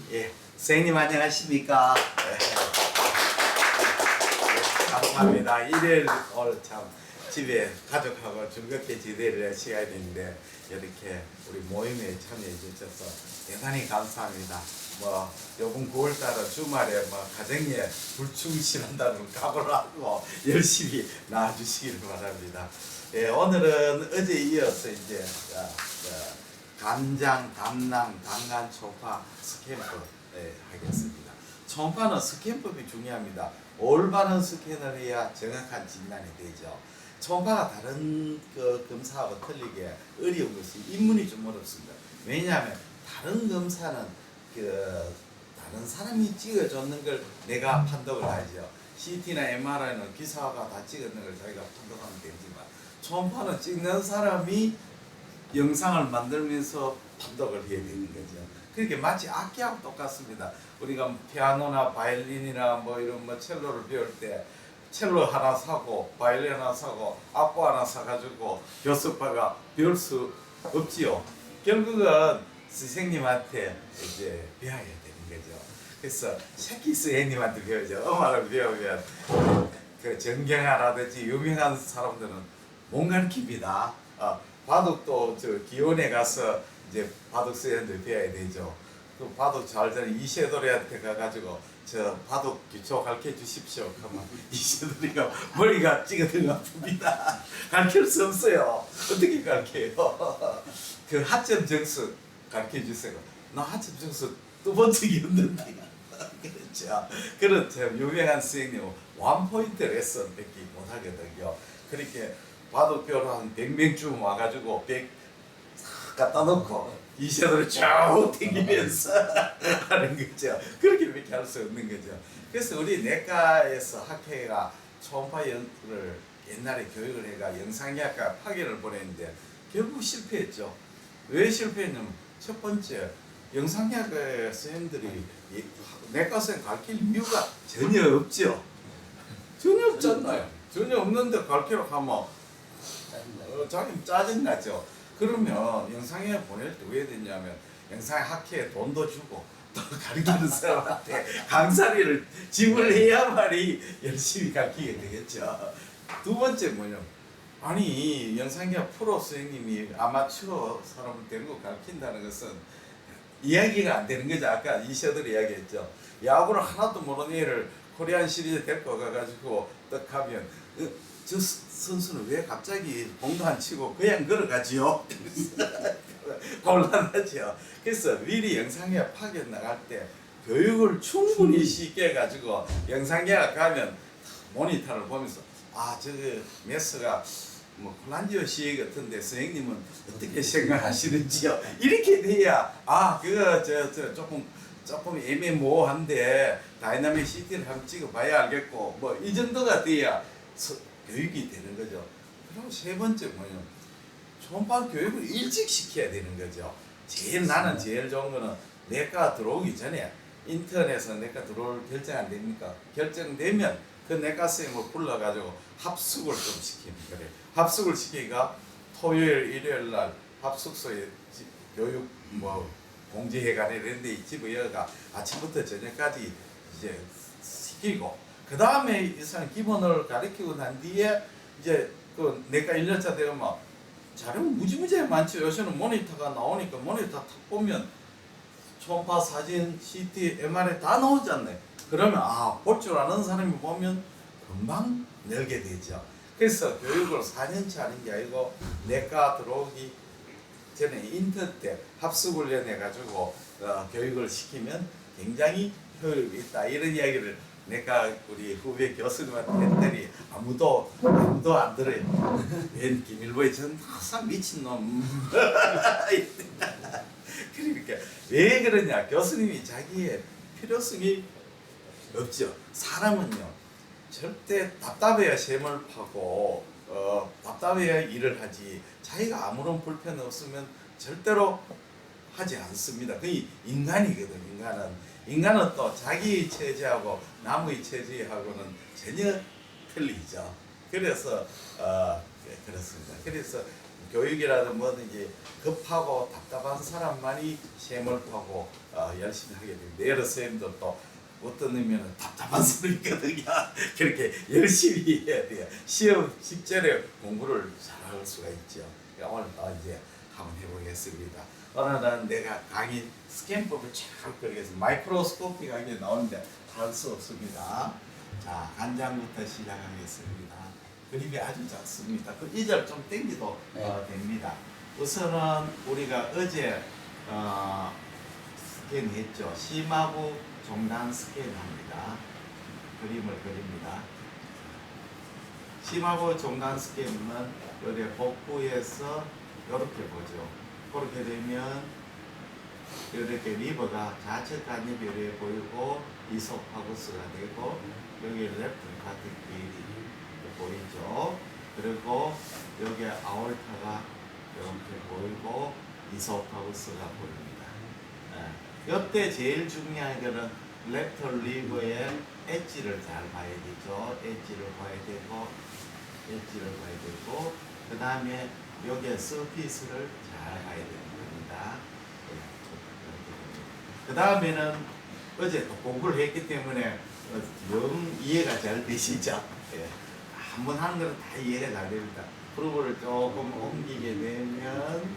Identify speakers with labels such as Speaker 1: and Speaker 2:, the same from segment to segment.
Speaker 1: 예, 선생님 안녕하십니까? 예, 감사합니다. 일요일 오늘 참 집에 가족하고 즐겁게 지내를 할 시간인데 이렇게 우리 모임에 참여해 주셔서 대단히 감사합니다. 뭐 요번 9월달은 주말에 뭐 가정에 불충실한다는 각오를 하고 열심히 나와주시기를 바랍니다. 예, 오늘은 어제 이어서 이제 간장, 담낭, 당간, 초파, 스캔법 하겠습니다. 초파는 스캔법이 중요합니다. 올바른 스캔을 해야 정확한 진단이 되죠. 초파가 다른 검사하고 틀리게 어려운 것이 입문이 좀 어렵습니다. 왜냐하면 다른 검사는 다른 사람이 찍어줬는 걸 내가 판독을 하죠. CT나 MRI는 기사가 다 찍었는 걸 자기가 판독하면 되지만 초파는 찍는 사람이 영상을 만들면서 판독을 해야 되는 거죠. 그렇게 마치 악기하고 똑같습니다. 우리가 피아노나 바이올린이나 뭐 이런 뭐 첼로를 배울 때 첼로 하나 사고 바이올린 하나 사고 악보 하나 사가지고 교습파가 배울 수 없지요. 결국은 선생님한테 이제 배워야 되는 거죠. 그래서 새끼 선생님한테 배우죠. 음악을 배우면 그 정경화라든지 유명한 사람들은 못 가르칩니다. 바둑도 저 기원에 가서 이제 바둑 선생님들 배워야 되죠. 그 바둑 잘 되는 이세돌이한테 가가지고 저 바둑 기초 가르쳐 주십시오. 그러면 이세돌이가 머리가 찌그러져 아픕니다. 가르칠 수 없어요. 어떻게 가르쳐요? 그 하점 점수 가르쳐 주세요. 나 하점 점수 떠본 적이 없는데. 그렇죠. 그런 참 유명한 선생님 원포인트 레슨 뺏기 못하거든요. 그렇게 바둑 배우러 한 100명쯤 와가지고 100 갖다 놓고 이세돌을 쭉 튕기면서 하는 거죠. 그렇게밖에 할 수 없는 거죠. 그래서 우리 내과에서 학회가 초음파를 옛날에 교육을 해가 영상의학과 파견을 보냈는데 결국 실패했죠. 왜 실패했냐면 첫 번째 영상의학과 선생님들이 내과 선생님 가르칠 이유가 전혀 없죠. 전혀 없잖아요. 전혀 없는데 가르치러 가면 자기 짜증나죠. 그러면 영상에 보낼 때 왜 되냐면 영상 학회에 돈도 주고 또 가르치는 사람한테 강사비를 지불해야만이 열심히 가르치게 되겠죠. 두 번째 뭐냐, 아니 영상학 프로 선생님이 아마추어 사람을 데리고 가르친다는 것은 이야기가 안 되는 거죠. 아까 이셔들 이야기했죠. 야구를 하나도 모르는 애를 코리안 시리즈 데리고 가가지고 딱 하면 저 선수는 왜 갑자기 공도 안 치고 그냥 걸어가지요? 곤란하죠. 그래서 미리 영상의학 파견 나갈 때 교육을 충분히 쉽게 해가지고 영상의학 가면 모니터를 보면서 저거 메스가 뭐 콜란지오 씨 같은데 선생님은 어떻게 생각하시는지요? 이렇게 돼야 그거 조금 애매모호한데 다이나믹 CT를 한번 찍어봐야 알겠고 뭐 이 정도가 돼야 교육이 되는 거죠. 그리고 세 번째 뭐냐, 초음파 교육을 일찍 시켜야 되는 거죠. 나는 제일 좋은 거는 내과 들어오기 전에 인터넷에서 내과 들어올 결정 안 됩니까? 결정되면 그 내과 선생님을 불러가지고 합숙을 좀 시키는 거예요. 합숙을 시키기가 토요일, 일요일 날 합숙소에 교육 뭐 공지회관에 이런데 집어여가 아침부터 저녁까지 이제 시키고 그 다음에 이 사람 기본을 가르치고 난 뒤에 이제 그 내과 1년차 되면 자료 무지무지하게 많죠. 요새는 모니터가 나오니까 모니터 탁 보면 초음파 사진, CT, MRI 다 나오잖아요. 그러면 볼 줄 아는 사람이 보면 금방 늘게 되죠. 그래서 교육을 4년차 하는 게 아니고 내과 들어오기 전에 인턴 때 합숙훈련 해가지고 교육을 시키면 굉장히 효율이 있다. 이런 이야기를 내가 우리 후배 교수님한테 했더니 아무도 안 들어요. 웬 김일보에 전 항상 미친놈. 그러니까 왜 그러냐, 교수님이 자기의 필요성이 없죠. 사람은요 절대 답답해야 셈을 파고 답답해야 일을 하지 자기가 아무런 불편 없으면 절대로 하지 않습니다. 그게 인간이거든. 인간은 또 자기 체제하고 남의 체제하고는 전혀 틀리죠. 그래서 그렇습니다. 그래서 교육이라든 뭐든지 급하고 답답한 사람만이 시험을 파고 열심히 하게 됩니다. 여러 선생님들도 어떤 의미는 답답한 사람이거든요. 그렇게 열심히 해야 돼요. 시험 직전에 공부를 잘할 수가 있죠. 오늘 또 이제 한번 해보겠습니다. 오늘은 내가 강의 스캔법을 쫙 그리겠습니다. 마이크로스코피 강의 나오는데 할 수 없습니다. 자, 한 장부터 시작하겠습니다. 그림이 아주 작습니다. 그 2절 좀 땡기도 됩니다. 우선은 우리가 어제 스캔했죠. 심하고 종단 스캔합니다. 그림을 그립니다. 심하고 종단 스캔은 여기 복부에서 이렇게 보죠. 그렇게 되면 이렇게 리버가 좌측 간입이 이렇게 보이고 이소파구스가 되고 여기 랩트 카틱 베일이 보이죠. 그리고 여기 아올타가 이렇게 보이고 이소파구스가 보입니다. 이때 제일 중요한 거는 랩터 리버의 엣지를 잘 봐야 되죠. 엣지를 봐야 되고 그 다음에 여기에 서피스를 잘 봐야 되는 겁니다. 그 다음에는 어제 또 공부를 했기 때문에 영 이해가 잘 되시죠? 한번 하는 거는 다 이해가 잘 됩니다. 프로브를 조금 옮기게 되면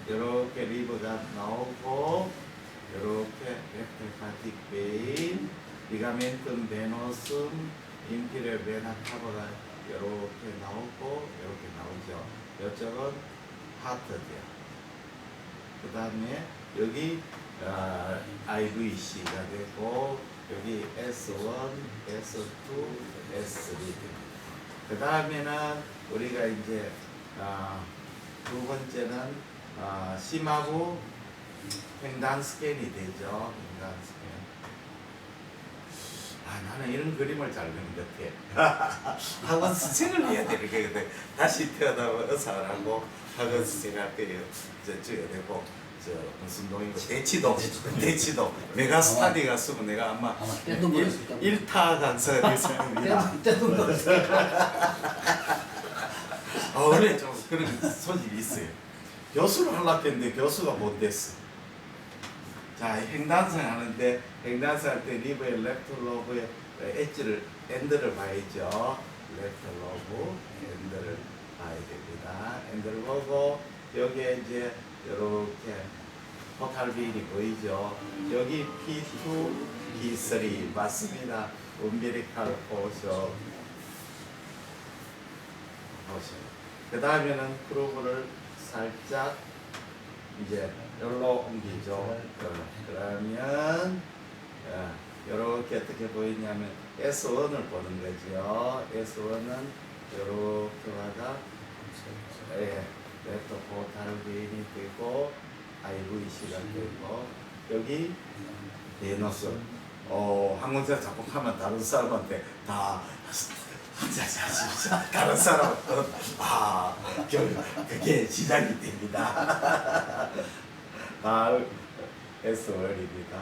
Speaker 1: 이렇게 리버가 나오고 이렇게 렉테파틱 베인, 리가멘tum 베노숨, 인피리어 베나 카바가 이렇게 나오고 이렇게 나오죠. 이쪽은 하트죠. 그 다음에 여기 IVC가 되고 여기 S1, S2, S3 됩니다. 그 다음에는 우리가 이제 두 번째는 심하고 횡단 스캔이 되죠. 횡단 스캔. 나는 이런 그림을 잘 그리는 것 같아. 학원 선생을 해야 되는 게 다시 태어나면 의사를 하고 학원 선생 할 거예요. 저쪽에 되고 무슨 동이고 대치동 메가스타디 갔으면 내가 아마 1타 강사가 될 사람입니다. 원래 좀 그런 소질이 있어요. 교수를 하려고 했는데 교수가 못 됐어. 자, 횡단선 하는데 횡단선 할 때 리버의 랩트 로브의 엣지를 엔드를 봐야죠. 랩트 로브 엔드를 봐야 됩니다. 엔드를 보고 여기에 이제 이렇게 포탈빈이 보이죠. 여기 P2, P3 맞습니다. umbilical portion. 그 다음에는 그루브를 살짝 이제 여기로 옮기죠. 그러면 이렇게 어떻게 보이냐면 S1을 보는 거죠. S1은 이렇게 가다 랩터 포탈빈이 되고 IVC가 되고 여기 베너스. 항공사 작곡하면 다른 사람한테 다 다른 사람은 그게 시작이 됩니다. S1입니다.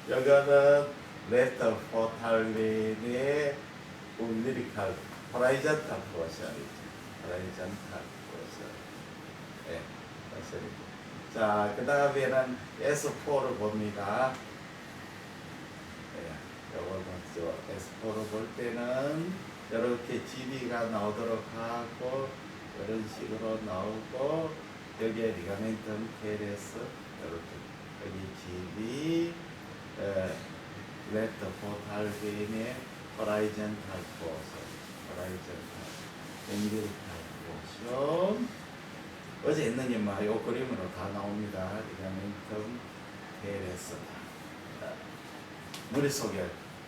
Speaker 1: 여기는 레터 포탈린의 umbilical horizontal portion이죠. horizontal portion. 자, 그 다음에는 S4를 봅니다. 요걸 봤죠. S4를 볼 때는 이렇게 GB가 나오도록 하고 이런 식으로 나오고 여기에 리가멘텀 테레스 이렇게 여기 GB 레터 포탈빈의 호라이젠탈 포션 umbilical portion. 어제 했는 게막 요 그림으로 다 나옵니다. 리가멘텀 테레스다. 머릿속에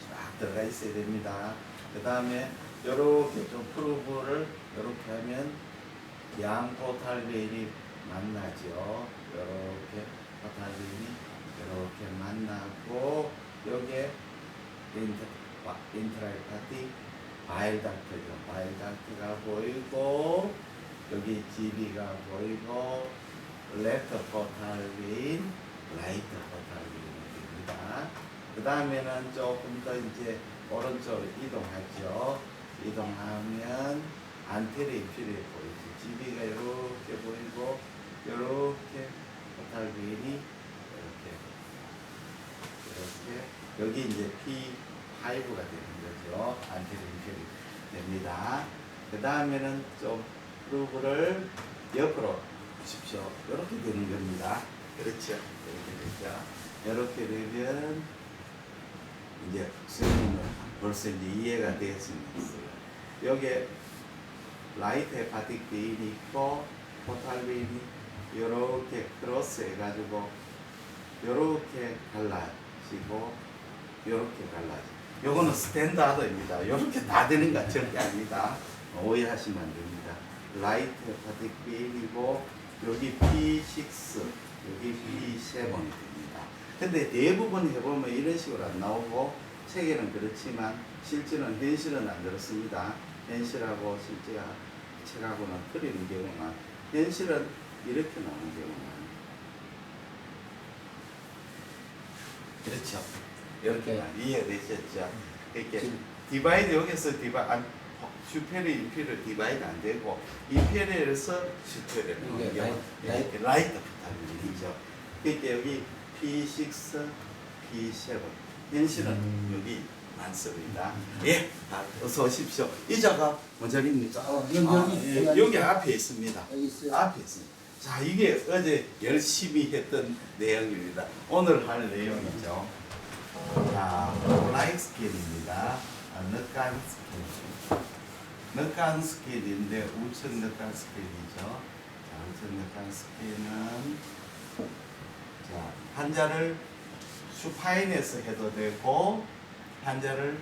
Speaker 1: 쫙 들어가 있어야 됩니다. 그 다음에 요렇게 좀 프로브를 요렇게 하면 양 포탈빈이 만나죠. 요렇게 포탈빈이 요렇게 만나고 여기에 인트라헤파틱 바일 닥트죠. 바일 닥트가 보이고 여기 GB가 보이고 레프트 포탈빈, 라이트 포탈빈입니다. 그 다음에는 조금 더 이제 오른쪽으로 이동하죠. 이동하면 안테리어 인피리어 보이죠. GB가 이렇게 보이고 이렇게 포탈 베인이 이렇게 여기 이제 P5가 되는 거죠. 안테리어 인피리어 됩니다. 그 다음에는 좀 프루브를 옆으로 보십시오. 이렇게 되는 겁니다. 그렇죠. 이렇게 되죠. 이렇게 되면 이제 선생님은 벌써 이제 이해가 되었습니다. 여기에 라이트 헤파틱 베인이 있고 포탈 베인이 이렇게 크로스 해가지고 이렇게 갈라지고 이렇게 갈라지고 요거는 스탠다드입니다. 이렇게 다 되는 건 절대 아닙니다. 오해하시면 안 됩니다. 라이트 헤파틱 베인이고 여기 P6 여기 P7이 됩니다. 근데 대부분 해보면 이런 식으로 안 나오고 책에는 그렇지만 실제는 현실은 안 그렇습니다. 현실하고 실제 책하고는 틀리는 경우가 현실은 이렇게 나오는 경우가 그렇죠. 이렇게 이해되셨죠? 이렇게 디바이드 여기서 슈페리 인피를 디바이드 안 되고 인피리에서 슈페리를 이렇게 라이트 부탁드리죠. 그러니까 여기 P6, P7 현실은 여기 많습니다. 예, 어서 오십시오. 이 자가 뭔자리입니까? 여기 앞에 있습니다. 앞에 있습니다. 자, 이게 어제 열심히 했던 내용입니다. 오늘 할 내용이죠. 자, 라이트 스킬입니다. 늑간 스킬. 늑간 스킬인데 우측 늑간 스킬이죠. 자, 우측 늑간 스킬은 자, 한자를 슈파인에서 해도 되고 한자를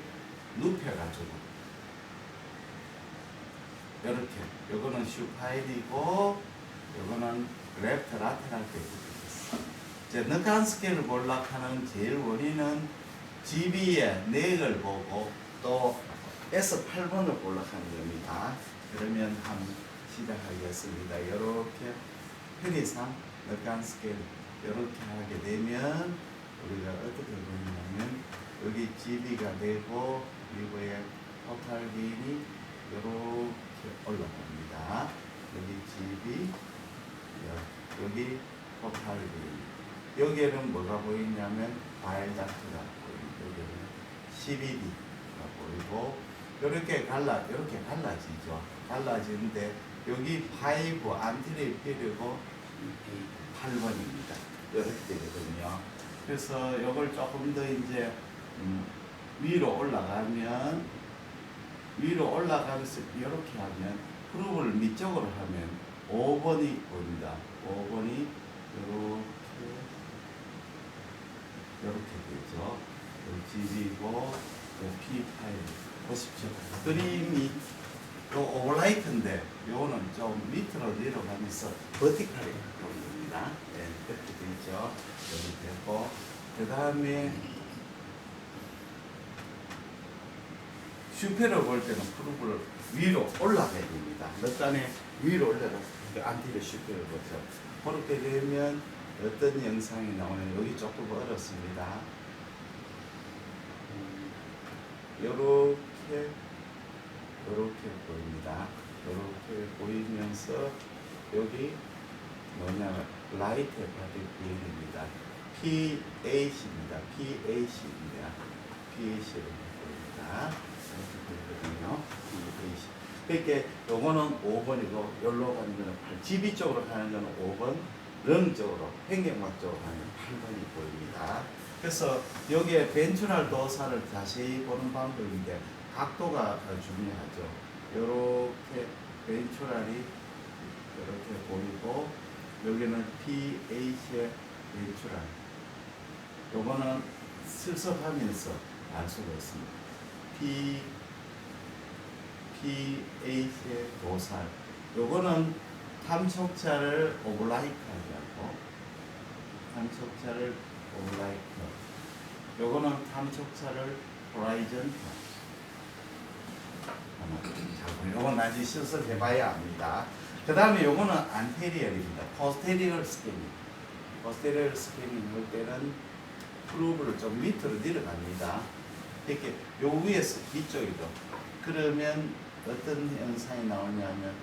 Speaker 1: 눕혀가지고 이렇게 요거는 슈파인이고 요거는 레프트 라테랄 때 붙어있어. 이제 늑간 스케일을 몰락하는 제일 원인은 GB의 넥을 보고 또 S8번을 몰락하는 겁니다. 그러면 한번 시작하겠습니다. 이렇게 편의상 늑간 스케일 이렇게 하게 되면 우리가 어떻게 보냐면 여기 GB가 되고 이거에 포탈 베인이 이렇게 올라갑니다. 여기 GB 여기 포탈 베인 여기에는 뭐가 보이냐면 바일 다크가 보이고 여기는 CBD가 보이고 이렇게 갈라지죠. 갈라지는데 여기 5 안티리어 필이고 8번입니다. 이렇게 되거든요. 그래서 이걸 조금 더 이제 위로 올라가면서 이렇게 하면 그룹을 밑쪽으로 하면 5번이 보입니다. 5번이 이렇게 되죠. GB고 P5 보십시오. 그림이 요 오버라이트인데 요거는 좀 밑으로 내려가면서 버티컬이 보입니다. 네, 이렇게 되죠. 여기 되고 그 다음에 슈페를 볼 때는 그룹을 위로 올라가야 됩니다. 늑간에 위로 올라가서 안티리어 슈페를 보죠. 그렇게 되면 어떤 영상이 나오냐면 여기 조금 어렵습니다. 요렇게 보입니다. 요렇게 보이면서 여기 뭐냐면 라이트 헤파틱 베인입니다. PAC입니다. PAC입니다. PAC로 보입니다. 이렇게 보이거든요. PAC. 그러니까 요거는 5번이고 여기로 가는 거는 8, GB 쪽으로 가는 거는 5번, 릉 쪽으로, 횡격막 쪽으로 가는 8번이 보입니다. 그래서 여기에 벤츄럴 도사를 자세히 보는 방법인데 각도가 중요하죠. 이렇게 벤츄럴이 이렇게 보이고 여기는 PH의 벤츄럴. 요거는 슬쩍하면서 알 수가 있습니다. PH의 도살. 요거는 탐촉자를 오버라이트하게 하고 탐촉자를 오버라이트. 요거는 탐촉자를 호라이즌. 요건 나중에 실습해봐야 합니다. 그 다음에 요거는 안테리얼입니다. 포스테리얼 스캐닝. 포스테리얼 스캐닝 할 때는 프루브를 좀 밑으로 내려갑니다. 이렇게 요 위에서 위쪽이죠. 그러면 어떤 현상이 나오냐면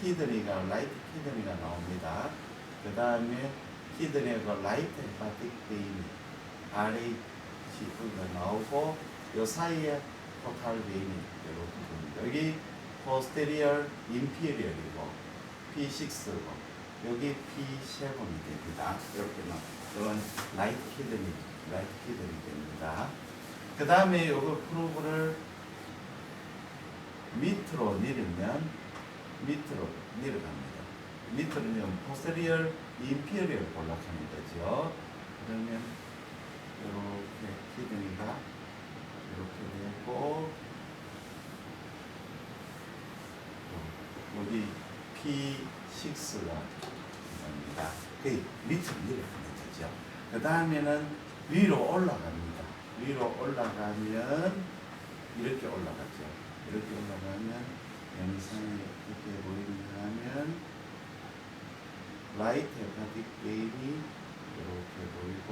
Speaker 1: 키드니가 라이트 키드니가 나옵니다. 그 다음에 키드니가 라이트 헤파틱 베인 RH가 나오고 요 사이에 포탈 베인이 이렇게 됩니다. 여기 posterior inferior이고 P6고 여기 P7이 됩니다. 이렇게 이건 라이트 키드니 됩니다. 그 다음에 요거 프로브를 밑으로 내리면 밑으로 내려갑니다. 밑으로 내리면 posterior inferior 올라가는 거죠. 그러면 이렇게 키드니가 이렇게 되고 여기 P6가 됩니다. 그 밑으로 내려가는 거죠. 그 다음에는 위로 올라갑니다. 위로 올라가면 이렇게 올라가죠. 이렇게 올라가면 영상이 어떻게 보이는가 하면 라이트 헤파틱 베인이 이렇게 보이고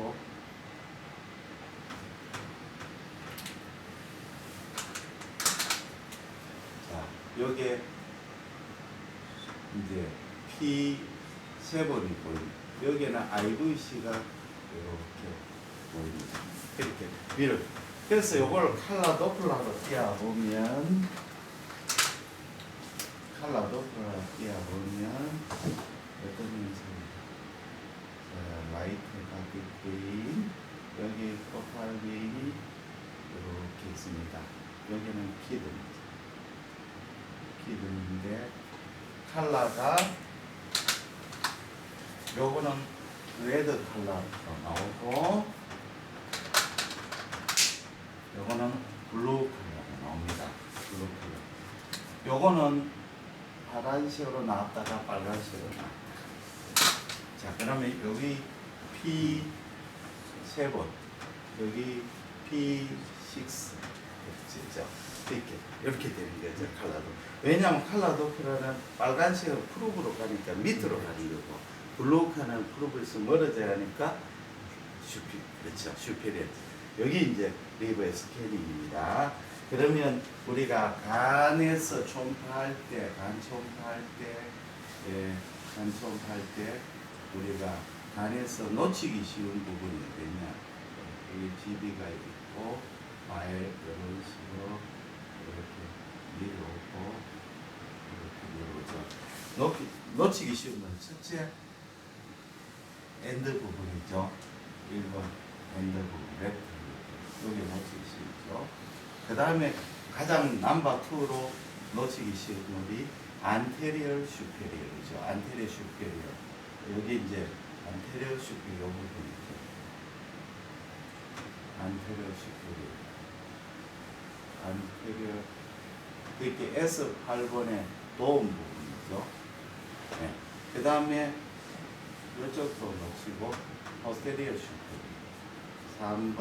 Speaker 1: 자 요게 이제 P7이 보입니다. 여기는 IVC가 이렇게 보입니다. 이렇게 위로. 그래서 이걸 칼라 도플러로 띄어보면 어떤 현상이 라이트 헤파틱 베인 여기 포탈 베인이 이렇게 있습니다. 여기는 키드니인데 칼라가 요거는 레드 컬러로 나오고 요거는 블루 컬러로 나옵니다. 블루 컬러. 요거는 파란색으로 나왔다가 빨간색으로 나왔다가. 자, 그러면 여기 P7, 여기 P6 그렇죠? 이렇게 되는 거죠. 컬러도. 왜냐하면 컬러 도플러는 빨간색은 프로브로 가니까 밑으로 가는 거고 블루카는 프로브에서 멀어져야 하니까 그렇죠. 슈페리어. 여기 이제 리버 스캐닝입니다. 그러면 우리가 간에서 초음파할 때, 간 초음파할 때 우리가 간에서 놓치기 쉬운 부분이 어디냐? 여기 GB가 있고 파일 이런 식으로 이렇게 내려오고 이렇게 내려오죠. 놓치기 쉬운 건 첫째 엔드 부분이죠. 1번 엔드 부분, 레프트 여기 놓치기 쉽죠. 그 다음에 가장 넘버 2로 놓치기 쉬운 놈이 anterior superior이죠. anterior superior. 여기 이제 anterior superior 부분이 있죠. anterior superior. anterior. 그게 S8번의 도움 부분이죠. 네. 그 다음에 이쪽도 놓치고 posterior superior. 3번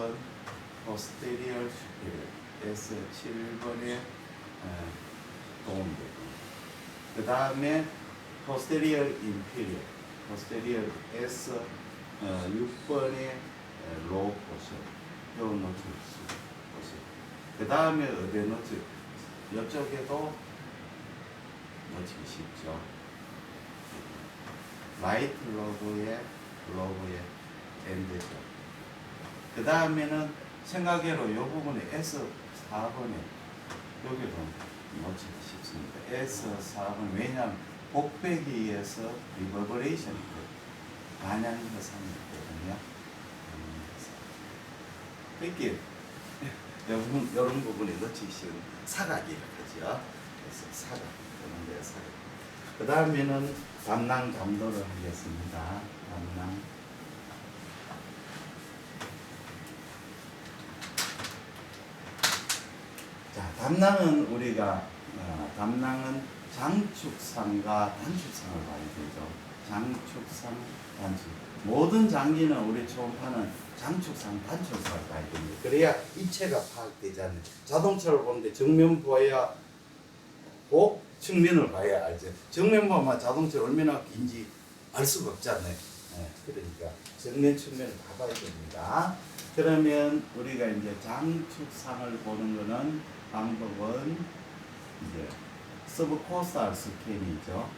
Speaker 1: posterior superior. S7번의 도움되고 그 다음에 posterior inferior, posterior S6번의 low portion 요 놓칠 수 있고 그 다음에 어디에 놓칠 이쪽에도 놓치기 쉽죠. 라이트 로브의 엔드죠. 그 다음에는 생각외로 이 부분에 S4번에 여기도 놓치기 쉽습니다. S4번 왜냐하면 복배기에서 리버버레이션이 반향 현상이 있거든요. 이렇게 이런 부분에 놓치기 쉬운 사각이라고 하죠. 그래서 사각 이런 데 사각. 그 다음에는 담낭 감도를 하겠습니다. 담낭. 자, 담낭은 우리가 담낭은 장축상과 단축상을 봐야 되죠. 장축상, 단축. 모든 장기는 우리 초음파는 장축상, 단축상을 봐야 됩니다. 그래야 입체가 파악되잖아요. 자동차를 보는데 정면 보아야 고 측면을 봐야 알죠. 정면 보면 자동차가 얼마나 긴지 알 수가 없잖아요. 네, 그러니까 정면, 측면을 다 봐야 됩니다. 그러면 우리가 이제 장축상을 보는 거는 방법은 이제 서브코스탈 스캔이죠.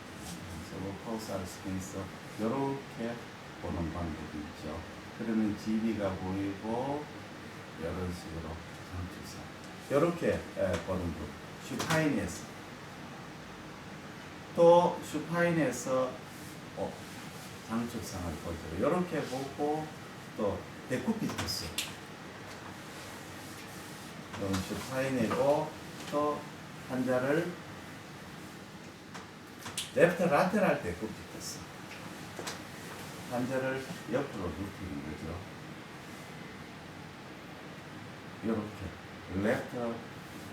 Speaker 1: 서브코스탈 스캔에서 이렇게 보는 방법이 있죠. 그러면 GB가 보이고 이런 식으로 장축상 이렇게 보는 거. 슈파인에서 또 슈파인에서 장축상을 보죠. 이렇게 보고 또 데쿠피투스 슈파인이고 또 환자를 레프트 라테랄 데쿠피투스 환자를 옆으로 눕히는 거죠. 이렇게 레프트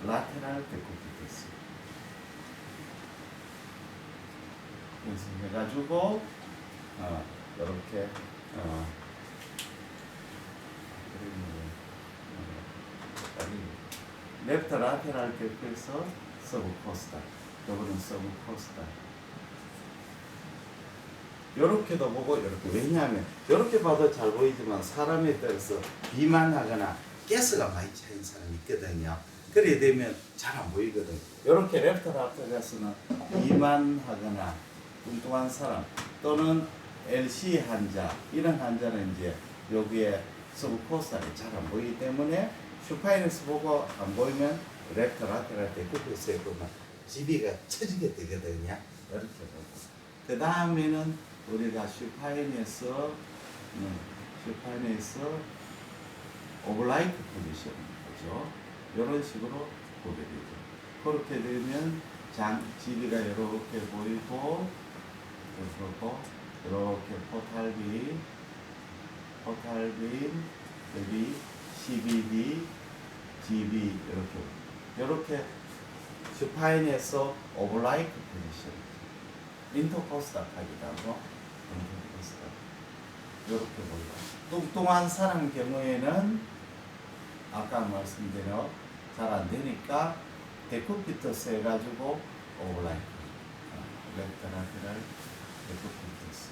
Speaker 1: 라테랄 데쿠피투스 그래서 해가지고 이렇게 레프트 라테랄 데쿠에서 서브코스탈 이거는 서브코스탈 이렇게도 보고 이렇게 왜냐하면 이렇게 봐도 잘 보이지만 사람에 따라서 비만하거나 가스가 많이 차인 사람이 있거든요. 그래 되면 잘 안 보이거든. 이렇게 레프트 라테랄에서는 비만하거나 뚱뚱한 사람 또는 LC 환자 이런 환자는 이제 여기에 서브코스탈이 잘 안 보이기 때문에 슈파인에서 보고 안 보이면 레프트 라테랄 데쿠에서 보면 GB가 처지게 되거든요. 이렇게 보고 그 다음에는 우리가 슈파인에서 오블라이크 포지션 거죠. 이런 식으로 보게 되죠. 그렇게 되면 GB가 이렇게 보이고 그리고 이렇게 포탈빈 여기 CBD GB 이렇게 슈파인에서 오블라이크 포지션 인터코스탈하기도 하고 인터코스탈 이렇게 보여요. 뚱뚱한 사람 경우에는 아까 말씀드린 잘 안 되니까 데쿠피터스 해가지고 오블라이크 레프트 라테랄 데쿠피터스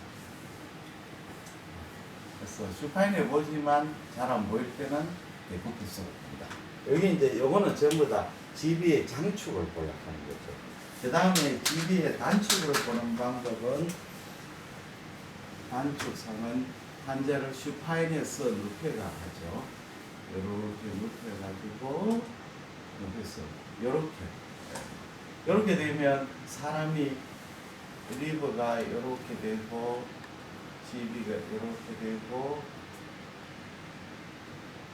Speaker 1: 그래서 슈파인에 보지만 잘 안 보일 때는 데쿠피터스로 봅니다. 여기 이제 요거는 전부 다 GB의 장축을 보약하는 거죠. 그 다음에 GB의 단축을 보는 방법은 단축상은 환자를 슈파인에서 눕혀가 하죠. 이렇게 눕혀가지고 이렇게 되면 사람이 리버가 이렇게 되고 GB가 이렇게 되고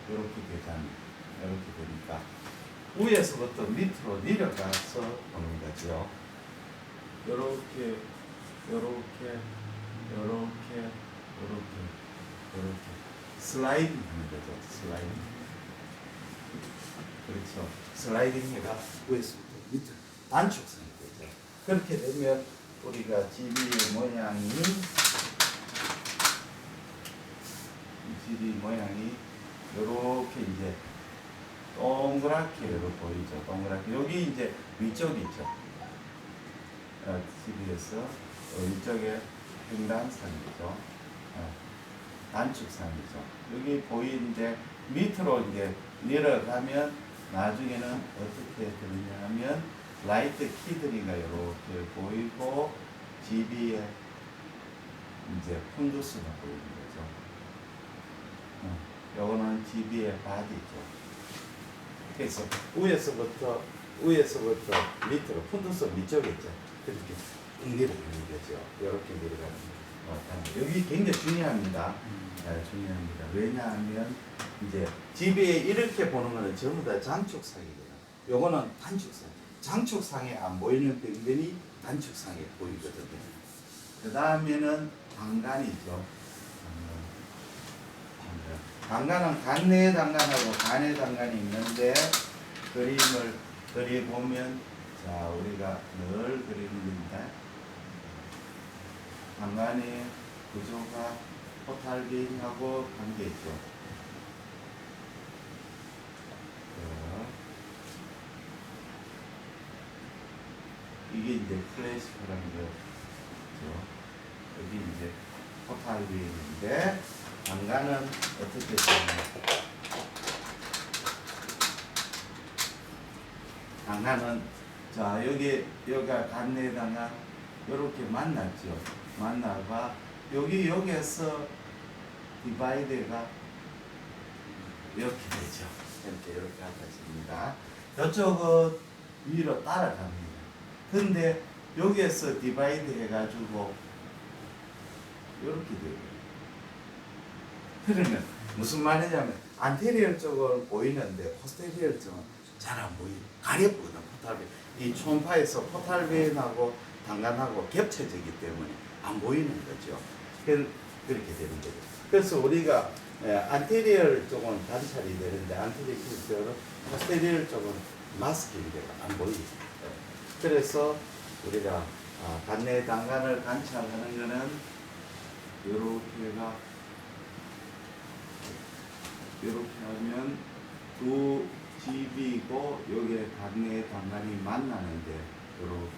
Speaker 1: 이렇게 되잖아요. 이렇게 되니까 위에서부터 밑으로 내려가서 보는 거죠. 이렇게 슬라이딩 하는 거죠. 슬라이딩. 그렇죠. 슬라이딩 해가 위에서부터 밑으로 단축성이 되죠. 그렇게 되면 우리가 GB 모양이 이렇게 이제 동그랗게 보이죠. 동그랗게 여기 이제 위쪽이죠. GB에서 위쪽에 횡단선이죠. 단축선이죠. 여기 보이는데 밑으로 이제 내려가면 나중에는 어떻게 되느냐 하면 라이트 키드리가 이렇게 보이고 GB에 이제 푼두스가 보이는 거죠. 요거는 GB의 바디죠. 그래서 위에서부터 밑으로 푼두스 밑쪽에 있죠. 그렇게 내려가는 거죠. 이렇게 내려가는 거. 여기 굉장히 중요합니다. 중요합니다. 왜냐하면 이제 GB에 이렇게 보는 거는 전부 다 장축상이거든요. 요거는 단축상. 장축상에 안 보이는 병변이 단축상에 보이거든요. 그 다음에는 방간이죠. 방간은 간내 방간하고 간의 방간이 있는데 그림을 그려보면 자 우리가 늘 그리는 겁니다. 방간의 구조가 포탈빈하고 관계 있죠. 이게 이제 클래시컬한 거죠. 여기 이제 포탈빈인데 방간은 어떻게 되냐? 방간은 자, 여기가 간내다가 이렇게 만났죠. 만나가 여기에서 디바이드가 이렇게 되죠. 이렇게 하겠습니다. 이쪽은 위로 따라갑니다. 근데 여기에서 디바이드 해가지고 이렇게 돼요. 그러면 무슨 말이냐면 안테리어 쪽은 보이는데 포스테리어 쪽은 잘 안 보이고 가렵거든. 포탈벤. 이 초음파에서 포탈벤하고 단간하고 겹쳐지기 때문에 안 보이는 거죠. 그렇게 되는 거죠. 그래서 우리가 안테리어 쪽은 관찰이 되는데 안테리어 쪽은 포스테리어 쪽은 마스크인데 안 보이죠. 그래서 우리가 간내 단간을 관찰하는 거는 이렇게 하면 두 GB고 여기에 간내 단간이 만나는데 이렇게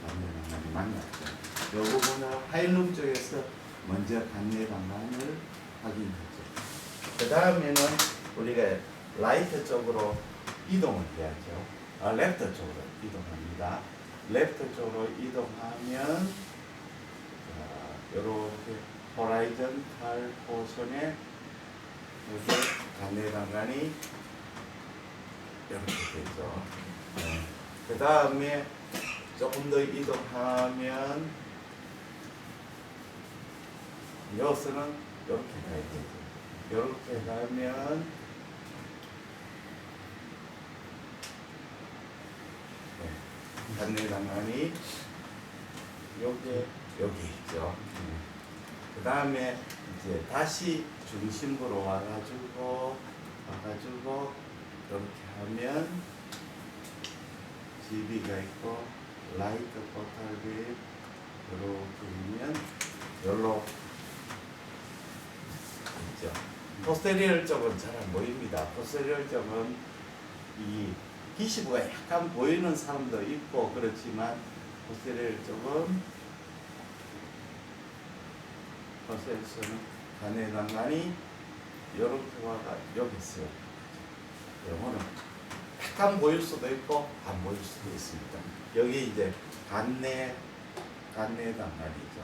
Speaker 1: 간내 단간이 만났죠. 요거 보면 하일룸 쪽에서 먼저 간내 단간을 확인했죠. 그 다음에는 우리가 라이트 쪽으로 이동을 해야죠. 랩터 쪽으로 이동합니다. 랩터 쪽으로 이동하면 이렇게 호라이전탈 포션에 여기 간내 단간이 이렇게 되죠. 그 다음에 조금 더 이동하면 여기서는 이렇게 가야 되죠. 이렇게 가면 간내 단간이 여기 있죠. 그 다음에 이제 다시 중심부로 와가지고 이렇게 하면 GB가 있고 라이트 포탈비 이렇게 있면 여기로 있죠. 포스테리얼 쪽은 잘 안 보입니다. 포스테리얼 쪽은 이 기시부가 약간 보이는 사람도 있고 그렇지만 포스테리얼 쪽은 포스테리얼은 간내 단간이 이렇게 와가 여기 있어요. 영어는 약간 보일 수도 있고 안 보일 수도 있습니다. 여기 이제 간내 단간이죠.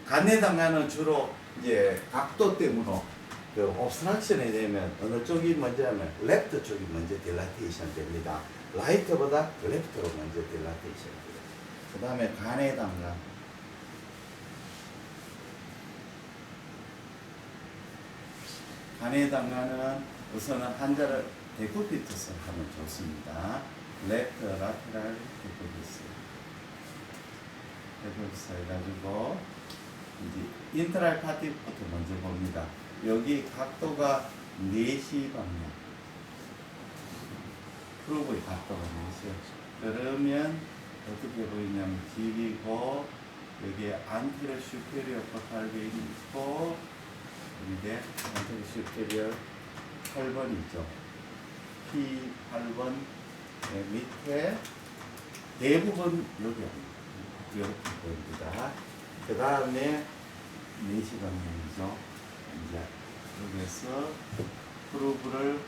Speaker 1: 간내 단간은 주로 이제 각도 때문에 그 옵스트럭션이 되면 어느 쪽이 먼저 하면 랩트 쪽이 먼저 딜라테이션 됩니다. 라이트보다 랩트로 먼저 딜라테이션 돼요. 그 다음에 간내 단간. 간내 단간은 우선은 환자를 데쿠비투스 하면 좋습니다. 랩트 라테랄 데쿠비투스. 데쿠비투스 해가지고 이제 인트랄 파티부터 먼저 봅니다. 여기 각도가 4시 방향. 프로브의 각도가 4시. 그러면 어떻게 보이냐면 GB고 여기에 안테리어 슈페리어 포탈벤이 있고 이게 안테리어 슈페리어 8번 있죠. P8번 밑에 대부분 여기 이렇게 보입니다. 그 다음에 4시 방향이죠. 이제 여기서 프로브를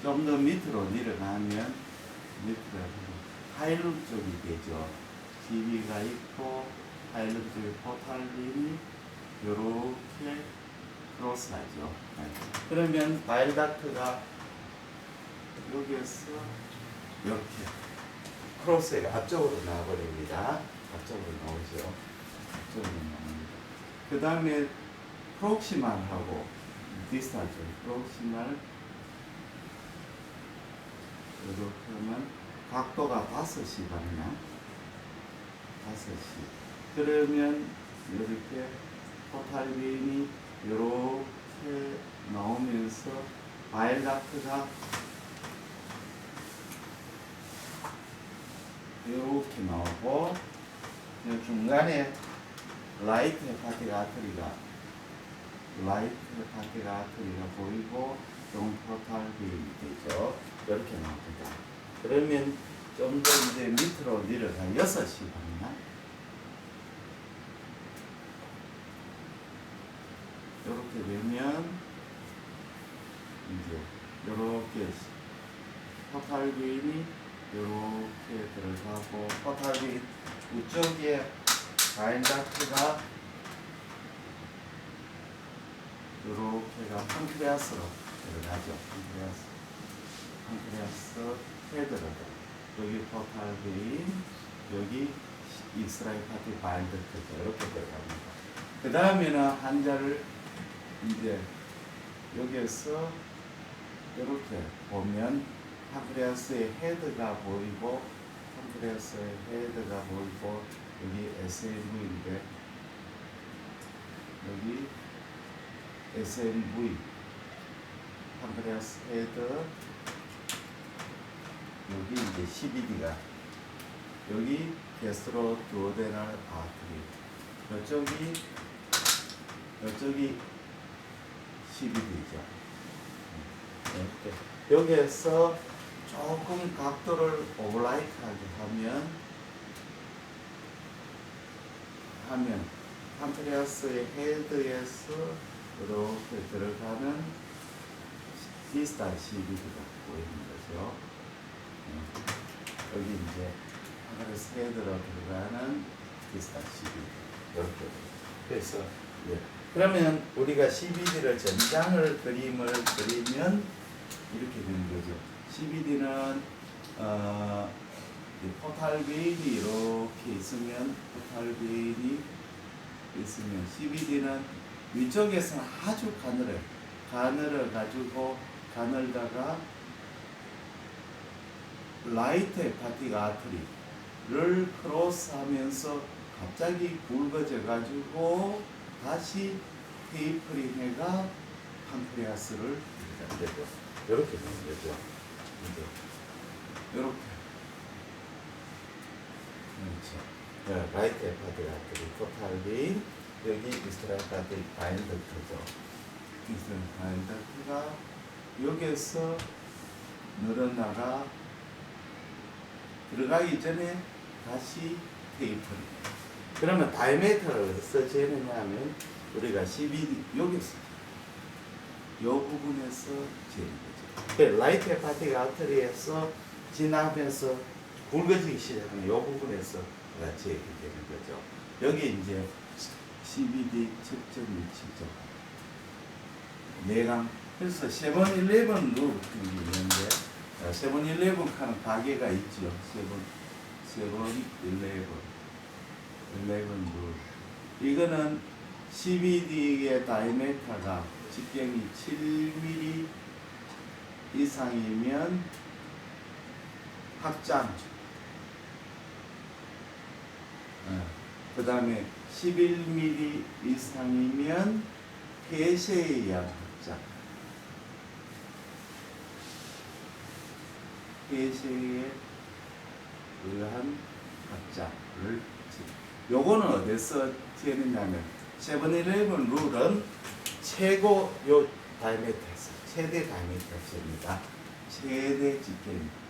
Speaker 1: 좀 더 밑으로 내려가면 하일룸 쪽이 되죠. GB가 있고 하일룸 쪽에 포탈린이 이렇게 크로스하죠. 그러면 바일닥트가 여기에서 이렇게 크로스해가 앞쪽으로 나와버립니다. 앞쪽으로 나오죠. 앞쪽으로 나옵니다. 그 다음에 프록시말하고 디스탈 쪽 프록시말 이렇게 하면 각도가 5시 방향 5시 그러면 이렇게 포탈빈이 이렇게 나오면서 바일닥트가 이렇게 나오고 중간에 라이트 파티가 아트리가 보이고 좀 포탈빈이 되죠. 이렇게 나옵니다. 그러면 좀 더 이제 밑으로 내려가 6시 방향 이렇게 이렇게 되면 이제 이렇게 포탈 비인이 이렇게 들어가고 포탈 비인 이쪽에 바인 닥트가 이렇게가 판크레아스로 들어가죠. 판크레아스 헤드로도 여기 포탈 비인 여기 이스라엘 파티 바인 닥트가 이렇게 들어갑니다. 그 다음에는 한자를 이제 여기에서 이렇게 보면 판크레아스의 헤드가 보이고 판크레아스의 헤드가 보이고 여기 SNV인데 여기 SNV 판크레아스 헤드 여기 이제 CBD가 여기 게스트로 두오데날 아트리 이쪽이 CBD죠. 이렇게 여기에서 조금 각도를 오버라이트하게 하면 판크레아스의 헤드에서 이렇게 들어가는 디스탈 CBD가 보이는 거죠. 여기 이제 판크레아스 헤드로 들어가는 디스탈 CBD 이렇게. 그래서 그러면 우리가 CBD를 전장을 그림을 그리면 이렇게 되는 거죠. CBD는 포탈 베인이 이렇게 있으면 CBD는 위쪽에서는 아주 가늘어 가지고 가늘다가 라이트 파틱 아트리를 크로스하면서 갑자기 굵어져 가지고 다시 테이프링해가 판크레아스를 되죠. 이렇게 되는 거죠. 이제 이렇게 그렇죠. 라이트 파트 아트리 포탈 베인 여기 이스라엘 파트 바인 덕트죠. 이스라엘 바인 덕트가 여기에서 늘어나가 들어가기 전에 다시 테이프링. 그러면 다이메터를 어디서 재느냐 하면 우리가 CBD 여기서 이 부분에서 재는 거죠. 라이트 파티 아트리에서 지나면서 굵어지기 시작하는 이 부분에서 재게 되는 거죠. 여기 이제 CBD 측정 위치죠. 내강. 그래서 세븐일레븐 룰 같은 게 있는데 세븐일레븐 하는 가게가 있죠. 세븐일레븐 룰. 이거는 CBD의 다이메터가 직경이 7mm 이상이면 확장. 그 다음에 11mm 이상이면 폐쇄에 의한 확장. 폐쇄에 의한 확장을 요거는 어디서 재느냐면 세븐일레븐 룰은 최고 요 다이메터에서 최대 다이메터입니다. 최대 직경입니다.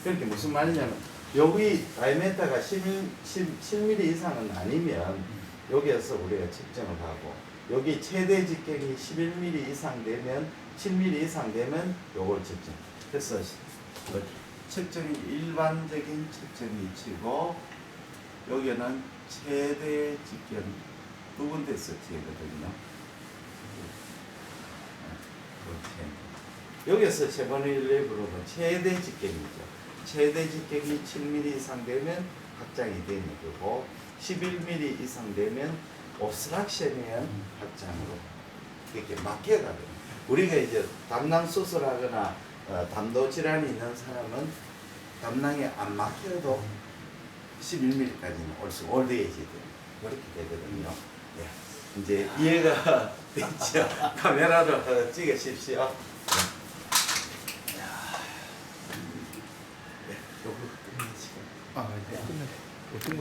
Speaker 1: 그렇게 무슨 말이냐면 여기 다이메터가 7mm 이상은 아니면 여기에서 우리가 측정을 하고 여기 최대 직경이 11mm 이상 되면 7mm 이상 되면 요걸 측정. 그래서 측정이 일반적인 측정 위치고 여기는 최대 직경 두 군데서 재거든요. 여기서 세븐일레븐은 최대 직경이죠. 최대 직경이 7mm 이상 되면 확장이 되는 거고 11mm 이상 되면 옵스트럭션이한 확장으로 이렇게 막혀가거든요. 우리가 이제 담낭 수술하거나 담도 질환이 있는 사람은 담낭이 안 막혀도 11mm까지는 올드에이지 돼요. 그렇게 되거든요. 예. 이제 이해가 됐죠? 카메라로 찍으십시오.
Speaker 2: 아, 네. 끝났어요. 어떤 걸?